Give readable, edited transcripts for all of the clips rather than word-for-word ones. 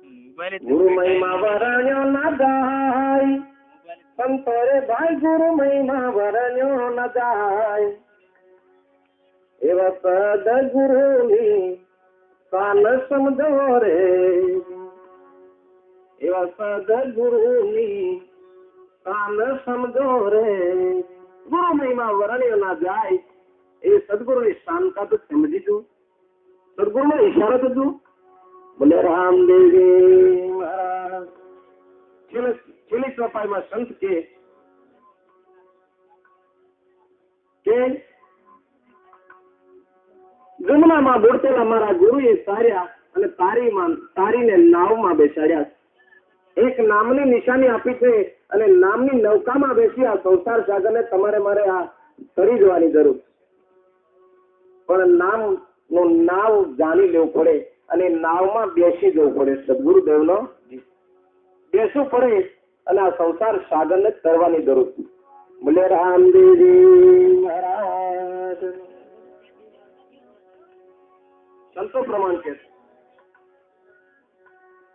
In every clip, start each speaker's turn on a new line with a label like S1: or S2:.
S1: गुरु महिमा वरण्यो न जाय संतो रे भाई गुरु महिमा वरण्यो न जाय एवा सदगुरुनी कान समझो रे एवा सदगुरुनी कान समझो रे गुरु महिमा वरण्यो न जाय ए सदगुरु ની શાન કા તો સમજી જો સદગુરુ નો ઈશારો તો જો બોલે રામદેવ મહારાજ છેલ્લી ચોપાઈમાં સંત કે જન્મમાં બોલતેલા મારા ગુરુએ તાર્યા અને તારીને નાવમાં બેસાડ્યા એક નામની નિશાની આપી છે અને નામની નૌકામાં બેસી આ સંસાર સાગરને તમારે મારે આ તરી જવાની જરૂર પણ નાવ જાણી લેવું પડે અને નાવમાં બેસી જવું પડે સદગુરુદેવનો બેસવું પડે અને આ સંસાર સાગરને તરવાની જરૂર બોલે રામદેવજી મહારાજ संतो प्रमाण के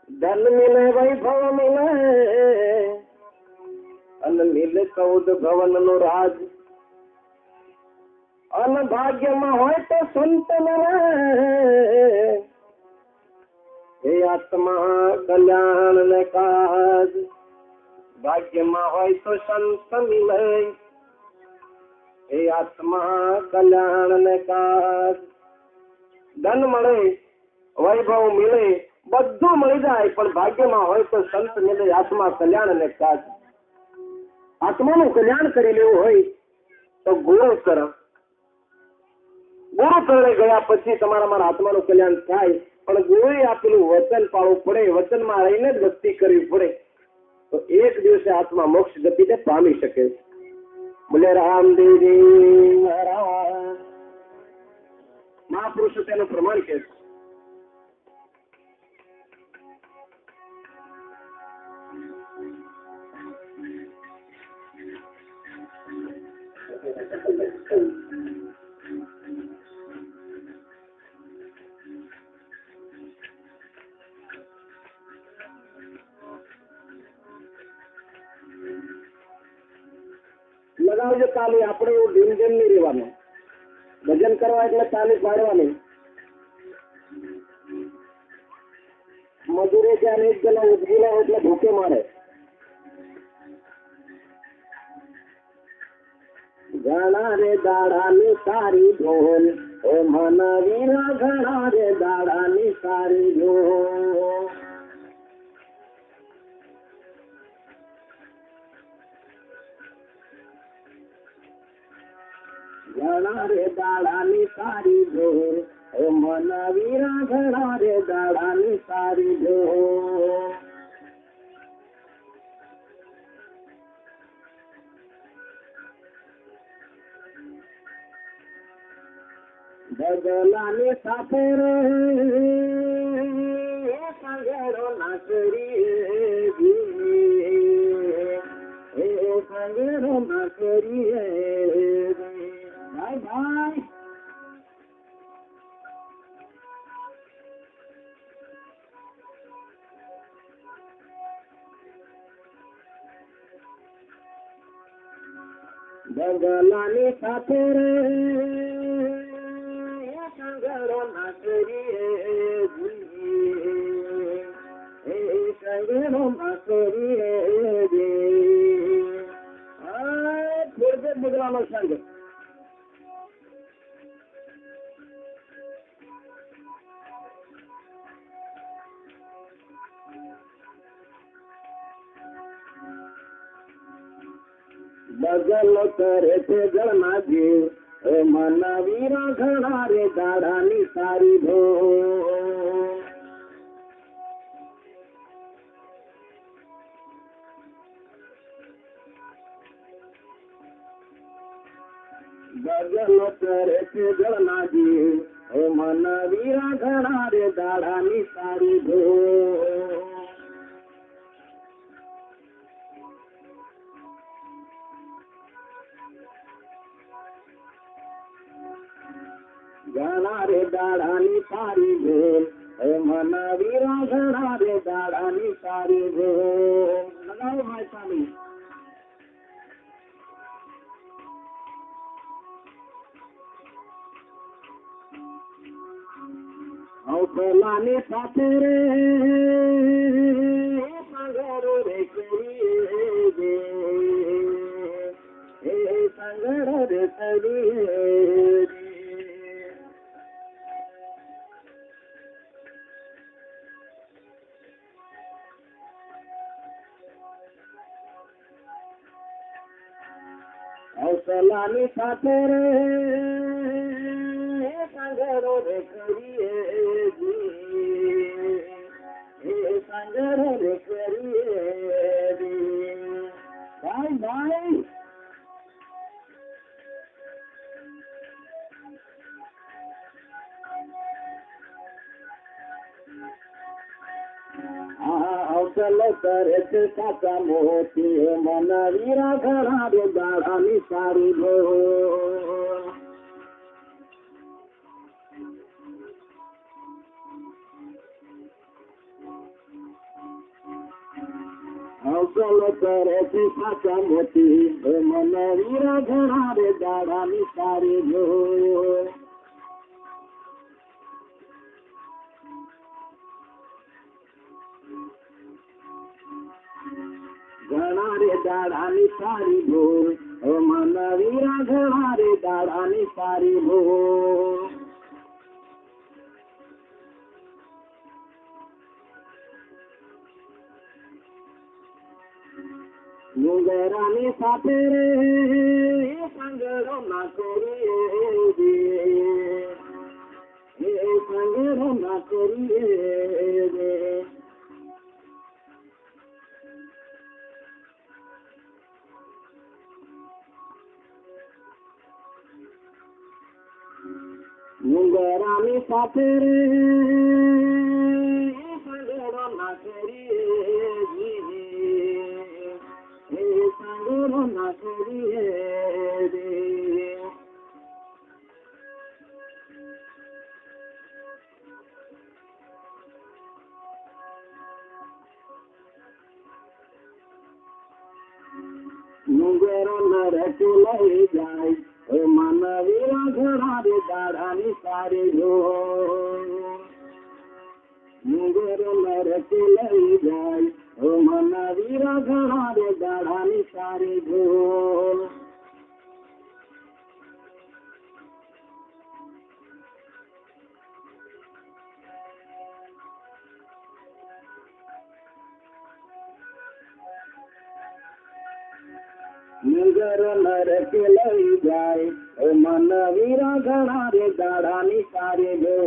S1: धन मिले वैभव मिले अन मिले 14 भवन नो राज अन भाग्य में होय तो संत मिले हे आत्मा कल्याण ने काज भाग्य में होय तो संत मिले हे आत्मा कल्याण ने काज धन મળે વૈભવ મળે બધું મળી જાય પણ ભાગ્યમાં હોય તો સંત મળે આત્મા કલ્યાણ ને કાજ આત્માનું કલ્યાણ કરી લેવું હોય તો ગુરુ ચરણે ગયા પછી તમારા મારા આત્માનું કલ્યાણ થાય પણ ગુરુએ આપેલું વચન પાળવું પડે વચનમાં રહીને જ ભક્તિ કરવી પડે તો એક દિવસે આત્મા મોક્ષ ગતિને પામી શકે બોલે રામદેવજી મહારાજ महापुरुष तेनु प्रमाण के लगाओ जो ताली अपने दिन दिन नहीं रेवानो भजन करवा એટલે તાલી પાડવાની મજૂરે ત્યાં એક જણા ઉજગીલા એટલે ભૂકે મારે ઘણા રે દાડાની સારી ઢોલ ઓ મન વીરા ઘણા રે દાડાની સારી ઢોલ घना रे दाड़ानी सारी ढोल ओ मन वीरा घना रे दाड़ानी सारी ढोल बदलाने साथे रे संगेरो नाचरी संगेरो नाचरी भाई भाई बगलानी साथे रे संगरो नाचरी संगरो नाचरी फिर बगलानो संग बगल करे थे गणना जी मन वीरा घना रे दाड़ानी सारी ढो बगल करे थे गणना जी मन वीरा घना रे दाड़ानी सारी ढो घना रे दाड़ानी सारी ढोल मन वीरा घड़ा रे दाड़ानी सारी भो लगाओ भाई स्वामी औसलानी साथे रे संगरो रे करिए गे संगरो रे करिए औसलानी साथे रे संगरो रे करिए जी संगरो रे करिए भाई भाई चलो करे से काका मोती मन वीरा घड़ा रे दाड़ानी सारी भो चलो करे से काका मोती मन वीरा घड़ा रे दाड़ानी सारी भो घड़ा रे दाड़ानी सारी भो मन वीरा घड़ा रे दाड़ानी सारी भो मुगरानी साथे रे संगरो ना करिए रे संगरो ना करिए रे मुगरानी साथे रे संगरो ना करिए जी संगरो ना करिए रे मुगरो नरक लई जाए मन वीरा घड़ा रे दाड़ानी सारी भो मुगरो नरक लई जाए मन वीरा घड़ा रे दाड़ानी सारी भो मुगरो नरक लई जाए मन वीरा घड़ा रे दाड़ानी सारी भो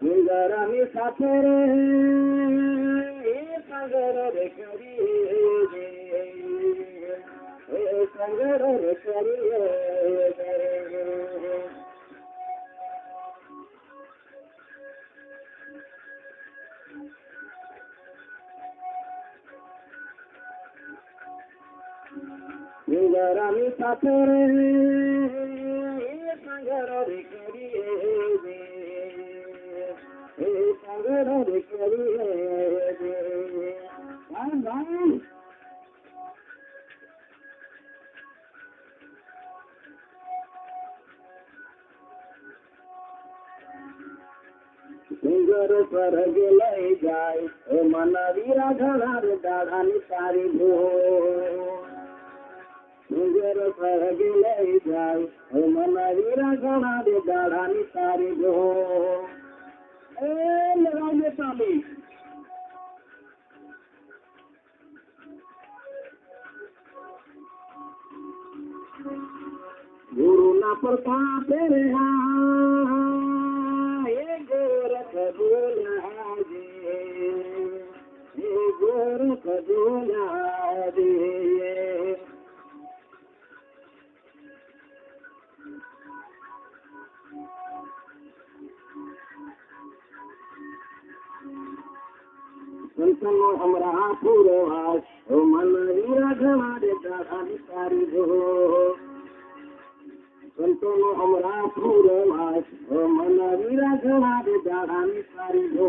S1: मुगरानी साथे रे संगरो रे करिए संगरो रे करिए मुगरानी साथे रे संगरो रे करिए संगरो रे करिए भाई संगरो स्वर्ग लई जाए मन वीरा घड़ा रे दाड़ानी सारी भो मुगरो स्वर्ग लई जाए मन वीरा घड़ा रे दाड़ानी सारी भो लगाओगे ताली गुरु ना प्रताप रे ये गोरख बोला जे ये गोरख बोला दे संतनो हमरा पूरवास मन वीरा घड़ा रे દાડાની તારી ભો સંતોનો હમણાં પૂરમાસ મના વીરા ઘણા રે દાડાની તારી ભો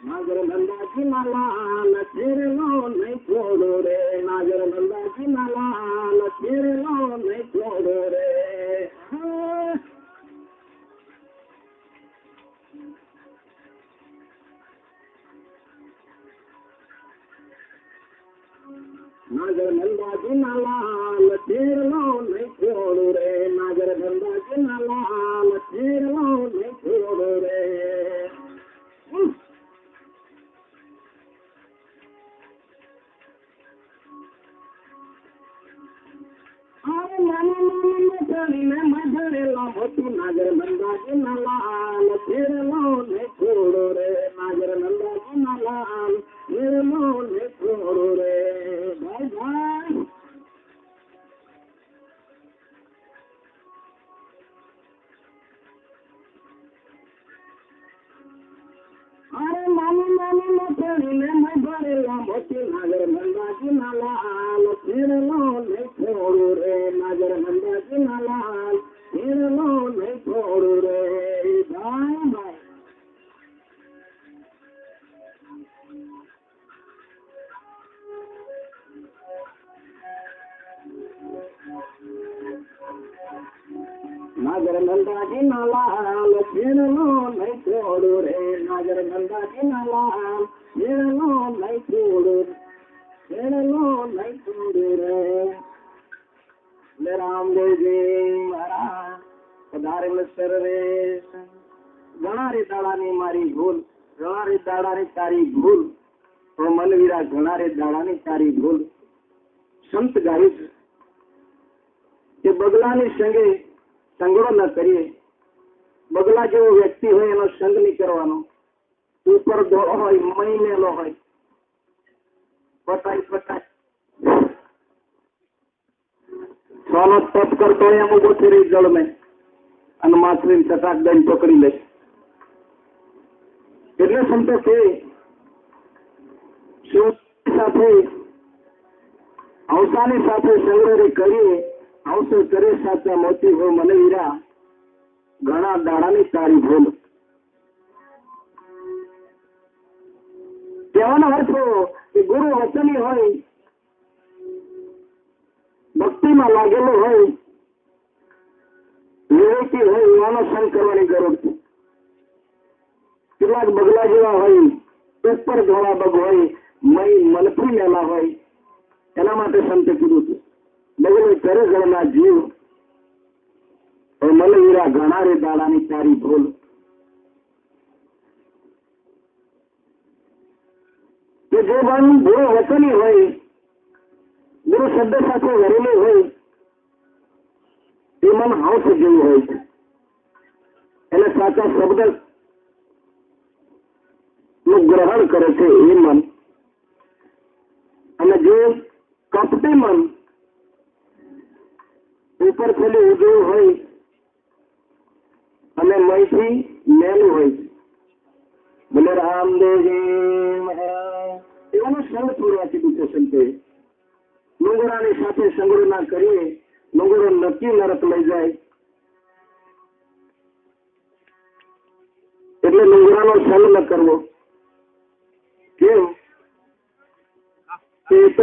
S1: નાગર નંદાજી ના લાલ ફેરલો નહીં છોડો રે નાગર નંદાજી ના લાલ ફેરલો નહીં છોડો રે નાગર નંદાજી ના લાલ ફેરલો નહીં છોડો રે નાગર નંદાજી ના લાલ ફેરલો નહીં છોડો રે નાગર નંદાજી ના લાલ ફેરલો ને છોડો રે નાગર નંદાજી ના લાલ ફેરલો ને છોડો રે ભાઈ ભાઈ અરે નાની નાની મથડીને મધરેલા મોતી નાગર નંદાજી ના લાલ ફેરલો ને છોડો રે નાગર નંદાજી ના લાલ ફેરલો ને છોડો રે ભાઈ ભાઈ નાગર નંદાજી ના લાલ ફેરલો ને છોડો રે નાગર નંદાજી ના લાલ ફેરલો ને છોડો ફેરલો ને છોડો રે રામદેવજી મહારાજ પધારેલ સર્વે ઘણા રે દાડાની મારી ભૂલ ઘણા રે દાડાની તારી ભૂલ તો મનવીરા ઘણા રે દાડાની તારી ભૂલ સંત ગાય છે કે બગલાની સંગે સંગડો ન કરીએ બગલા જેવો વ્યક્તિ હોય એનો સંગ નહીં કરવાનો ઉપર દોડો હોય મહિનેલો હોય પટાઈ પટાઈ સોનો તપ કરતો હોય એમ ઉભો થઈ રહી જળ મેં અને માછલી ચટાક દઈને પકડી લે એટલે સંતો કે સાથે હંસાની સાથે સંગ્રહ કરીએ હંસો કરે સાચા મોતી હો મને વીરા ઘણા દાડાની તારી ભૂલ કહેવાનો અર્થ કે ગુરુ વચની હોય ભક્તિમાં લાગેલો હોય વિવેકી હોય એવાનો સંગ કરવાની જરૂર છે કેટલાક બગલા જેવા હોય ઉપર ધોળા બગ હોય મય મનફી મેલા હોય એના માટે સંતે કીધું છે બગલો કરે ગળના જીવ મને વીરા ઘણા રે દાડાની તારી ભૂલ કે જે મન ગુરુ વચની હોય ગુરુ શબ્દ સાથે વરેલું હોય એ મન હાઉસ જેવું હોય છે એને સાચા શબ્દ નું ગ્રહણ કરે છે એ મન અને જે કપટી મન ઉપર થયેલું ઉજવું હોય અને મયથી મેલું હોય છે બોલે રામદેવજી મહારાજ એવાનું સંગ પૂરવા કીધું છે સંતે ડુંગરાની સાથે સંગડો ના કરીએ ડુંગરો નક્કી નરક લઈ જાય એટલે ડુંગરાનો સંગ ન કરવો કેમ એ તો